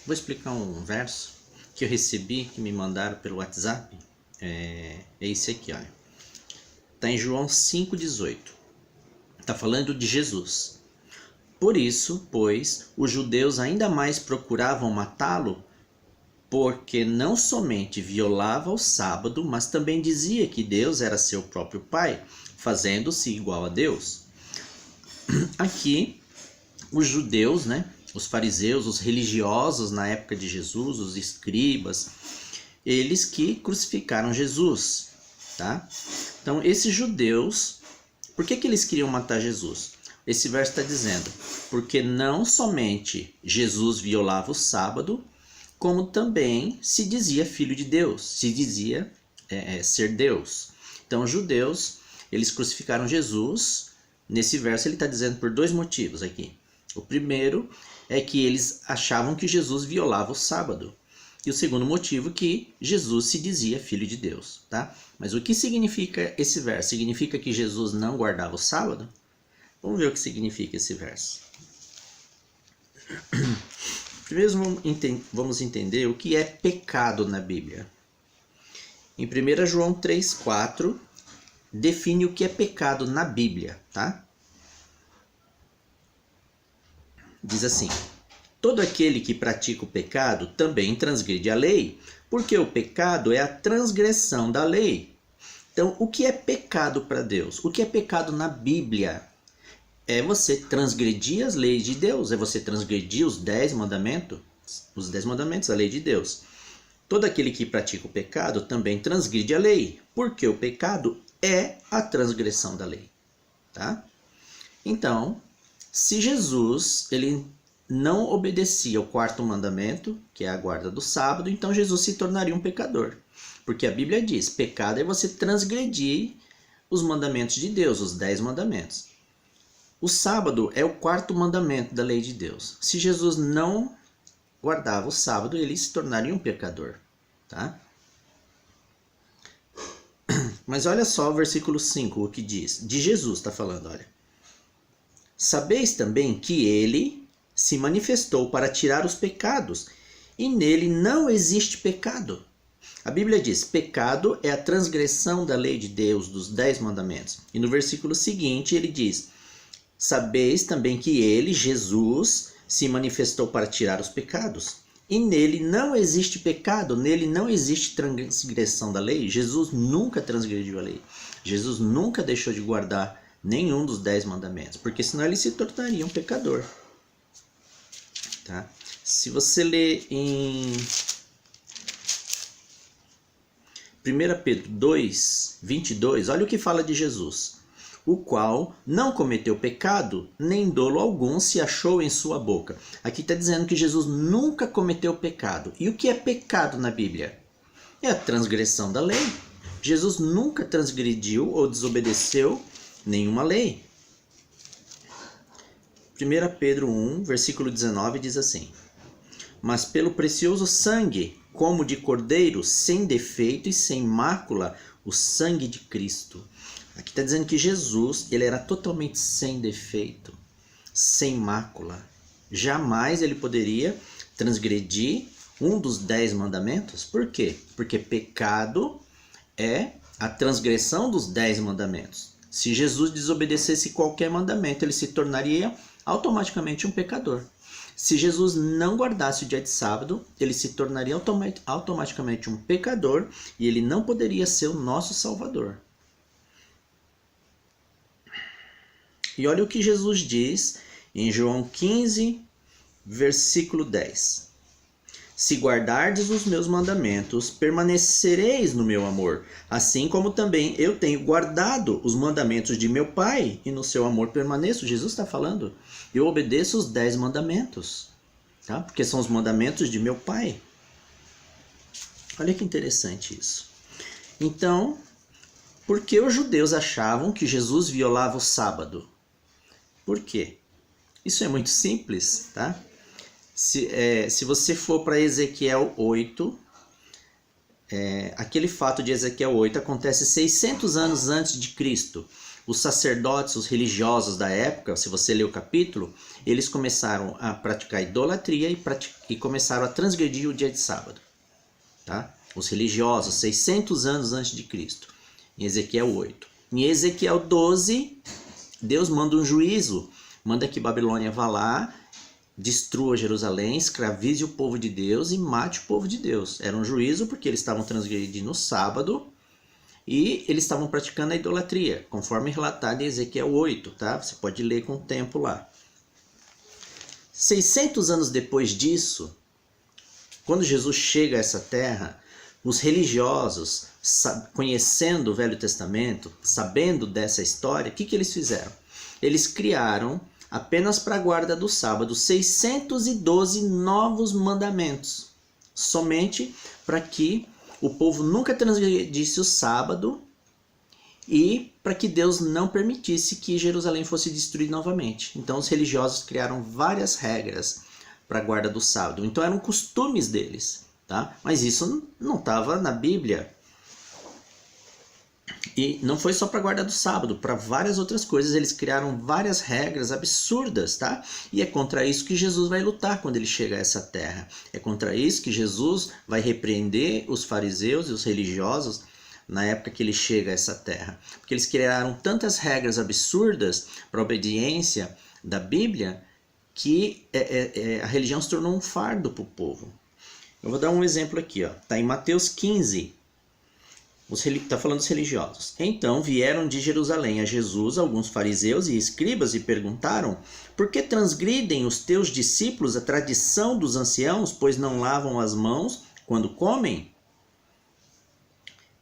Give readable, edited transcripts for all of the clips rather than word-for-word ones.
Vou explicar um verso que eu recebi, que me mandaram pelo WhatsApp. É esse aqui, olha. Está em João 5,18. Está falando de Jesus. Por isso, pois, os judeus ainda mais procuravam matá-lo, porque não somente violava o sábado, mas também dizia que Deus era seu próprio Pai, fazendo-se igual a Deus. Aqui, os judeus, né, os fariseus, os religiosos na época de Jesus, os escribas, eles que crucificaram Jesus, tá? Então, esses judeus, por que eles queriam matar Jesus? Esse verso está dizendo, porque não somente Jesus violava o sábado, como também se dizia filho de Deus, se dizia ser Deus. Então, os judeus, eles crucificaram Jesus. Nesse verso ele está dizendo por dois motivos aqui. O primeiro é que eles achavam que Jesus violava o sábado. E o segundo motivo que Jesus se dizia filho de Deus, tá? Mas o que significa esse verso? Significa que Jesus não guardava o sábado? Vamos ver o que significa esse verso. Primeiro vamos entender o que é pecado na Bíblia. Em 1 João 3,4 define o que é pecado na Bíblia, tá? Diz assim: todo aquele que pratica o pecado também transgride a lei, porque o pecado é a transgressão da lei. Então, o que é pecado para Deus? O que é pecado na Bíblia? É você transgredir as leis de Deus, é você transgredir os 10 mandamentos, a lei de Deus. Todo aquele que pratica o pecado também transgride a lei, porque o pecado é a transgressão da lei, tá? Então, se Jesus ele não obedecia ao quarto mandamento, que é a guarda do sábado, então Jesus se tornaria um pecador. Porque a Bíblia diz, pecado é você transgredir os mandamentos de Deus, os 10 mandamentos. O sábado é o quarto mandamento da lei de Deus. Se Jesus não guardava o sábado, ele se tornaria um pecador, tá? Mas olha só o versículo 5, o que diz. De Jesus está falando, olha. Sabeis também que ele se manifestou para tirar os pecados, e nele não existe pecado. A Bíblia diz, pecado é a transgressão da lei de Deus, dos 10 mandamentos. E no versículo seguinte ele diz, sabeis também que ele, Jesus, se manifestou para tirar os pecados. E nele não existe pecado, nele não existe transgressão da lei. Jesus nunca transgrediu a lei. Jesus nunca deixou de guardar nenhum dos 10 mandamentos, porque senão ele se tornaria um pecador. Tá? Se você ler em 1 Pedro 2, 22, olha o que fala de Jesus. O qual não cometeu pecado, nem dolo algum se achou em sua boca. Aqui está dizendo que Jesus nunca cometeu pecado. E o que é pecado na Bíblia? É a transgressão da lei. Jesus nunca transgrediu ou desobedeceu nenhuma lei. 1 Pedro 1, versículo 19 diz assim: mas pelo precioso sangue, como de cordeiro, sem defeito e sem mácula, o sangue de Cristo. Aqui está dizendo que Jesus ele era totalmente sem defeito, sem mácula. Jamais ele poderia transgredir um dos 10 mandamentos. Por quê? Porque pecado é a transgressão dos 10 mandamentos. Se Jesus desobedecesse qualquer mandamento, ele se tornaria automaticamente um pecador. Se Jesus não guardasse o dia de sábado, ele se tornaria automaticamente um pecador e ele não poderia ser o nosso Salvador. E olha o que Jesus diz em João 15, versículo 10. Se guardardes os meus mandamentos, permanecereis no meu amor, assim como também eu tenho guardado os mandamentos de meu Pai, e no seu amor permaneço. Jesus está falando, eu obedeço os 10 mandamentos, tá? Porque são os mandamentos de meu Pai. Olha que interessante isso. Então, por que os judeus achavam que Jesus violava o sábado? Por quê? Isso é muito simples, tá? Se você for para Ezequiel 8, aquele fato de Ezequiel 8 acontece 600 anos antes de Cristo, os sacerdotes, os religiosos da época, se você ler o capítulo, eles começaram a praticar idolatria e começaram a transgredir o dia de sábado. Tá? Os religiosos, 600 anos antes de Cristo, em Ezequiel 8. Em Ezequiel 12, Deus manda um juízo, manda que Babilônia vá lá, destrua Jerusalém, escravize o povo de Deus e mate o povo de Deus. Era um juízo porque eles estavam transgredindo o sábado e eles estavam praticando a idolatria, conforme relatado em Ezequiel 8, tá? Você pode ler com o tempo lá. 600 anos depois disso, quando Jesus chega a essa terra, os religiosos, conhecendo o Velho Testamento, sabendo dessa história, o que eles fizeram? Eles criaram, apenas para a guarda do sábado, 612 novos mandamentos, somente para que o povo nunca transgredisse o sábado e para que Deus não permitisse que Jerusalém fosse destruída novamente. Então os religiosos criaram várias regras para a guarda do sábado. Então eram costumes deles, tá? Mas isso não estava na Bíblia. E não foi só para a guarda do sábado, para várias outras coisas eles criaram várias regras absurdas, tá? E é contra isso que Jesus vai lutar quando ele chega a essa terra. É contra isso que Jesus vai repreender os fariseus e os religiosos na época que ele chega a essa terra. Porque eles criaram tantas regras absurdas para a obediência da Bíblia que a religião se tornou um fardo para o povo. Eu vou dar um exemplo aqui, está em Mateus 15. Está falando dos religiosos. Então vieram de Jerusalém a Jesus alguns fariseus e escribas e perguntaram: por que transgridem os teus discípulos a tradição dos anciãos, pois não lavam as mãos quando comem?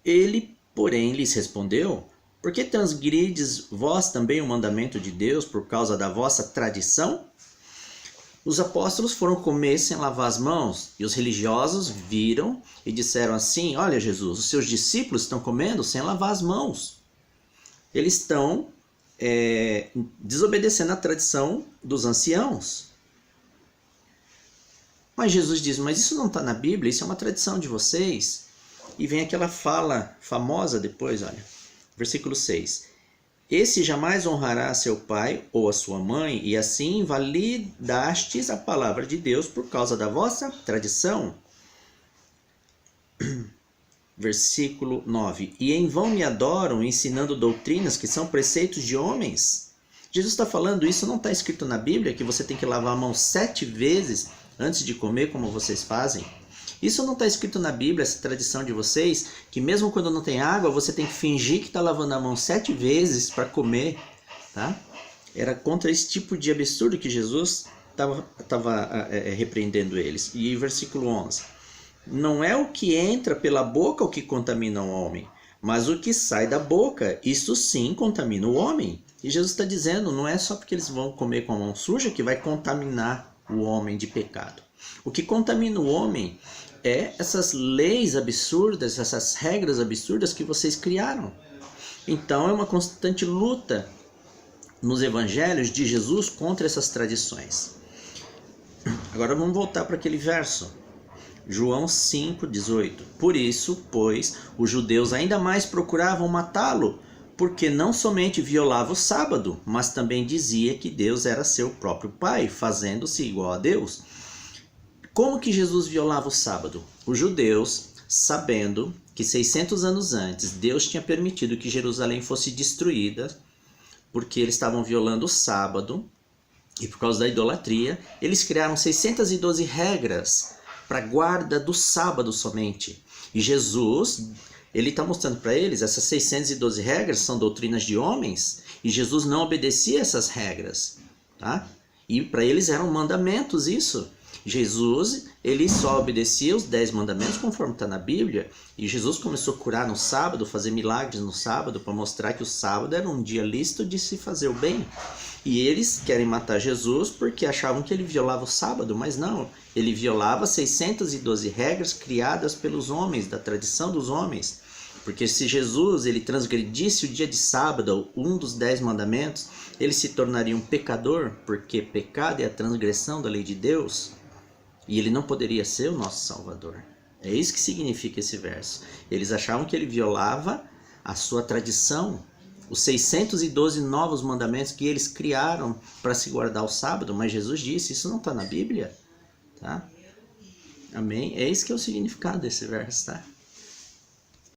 Ele, porém, lhes respondeu: por que transgrides vós também o mandamento de Deus por causa da vossa tradição? Os apóstolos foram comer sem lavar as mãos, e os religiosos viram e disseram assim: olha Jesus, os seus discípulos estão comendo sem lavar as mãos. Eles estão desobedecendo a tradição dos anciãos. Mas Jesus diz: mas isso não está na Bíblia, isso é uma tradição de vocês. E vem aquela fala famosa depois, olha, versículo 6. Esse jamais honrará seu pai ou a sua mãe, e assim invalidastes a palavra de Deus por causa da vossa tradição. Versículo 9. E em vão me adoram, ensinando doutrinas que são preceitos de homens. Jesus está falando isso, não está escrito na Bíblia, que você tem que lavar a mão 7 vezes antes de comer, como vocês fazem. Isso não está escrito na Bíblia, essa tradição de vocês, que mesmo quando não tem água, você tem que fingir que está lavando a mão 7 vezes para comer, tá? Era contra esse tipo de absurdo que Jesus estava repreendendo eles. E versículo 11. Não é o que entra pela boca o que contamina o homem, mas o que sai da boca, isso sim contamina o homem. E Jesus está dizendo, não é só porque eles vão comer com a mão suja que vai contaminar o homem de pecado. O que contamina o homem é essas leis absurdas, essas regras absurdas que vocês criaram. Então é uma constante luta nos evangelhos de Jesus contra essas tradições. Agora vamos voltar para aquele verso. João 5,18. Por isso, pois, os judeus ainda mais procuravam matá-lo, porque não somente violava o sábado, mas também dizia que Deus era seu próprio Pai, fazendo-se igual a Deus. Como que Jesus violava o sábado? Os judeus, sabendo que 600 anos antes Deus tinha permitido que Jerusalém fosse destruída, porque eles estavam violando o sábado, e por causa da idolatria, eles criaram 612 regras para a guarda do sábado somente. E Jesus, ele está mostrando para eles, essas 612 regras são doutrinas de homens, e Jesus não obedecia essas regras, tá? E para eles eram mandamentos isso. Jesus, ele só obedecia os 10 mandamentos conforme está na Bíblia, e Jesus começou a curar no sábado, fazer milagres no sábado, para mostrar que o sábado era um dia lícito de se fazer o bem. E eles querem matar Jesus porque achavam que ele violava o sábado, mas não, ele violava 612 regras criadas pelos homens, da tradição dos homens. Porque se Jesus ele transgredisse o dia de sábado, um dos 10 mandamentos, ele se tornaria um pecador, porque pecado é a transgressão da lei de Deus. E ele não poderia ser o nosso Salvador. É isso que significa esse verso. Eles achavam que ele violava a sua tradição, os 612 novos mandamentos que eles criaram para se guardar o sábado, mas Jesus disse, isso não está na Bíblia, tá? Amém? É esse que é o significado desse verso, tá?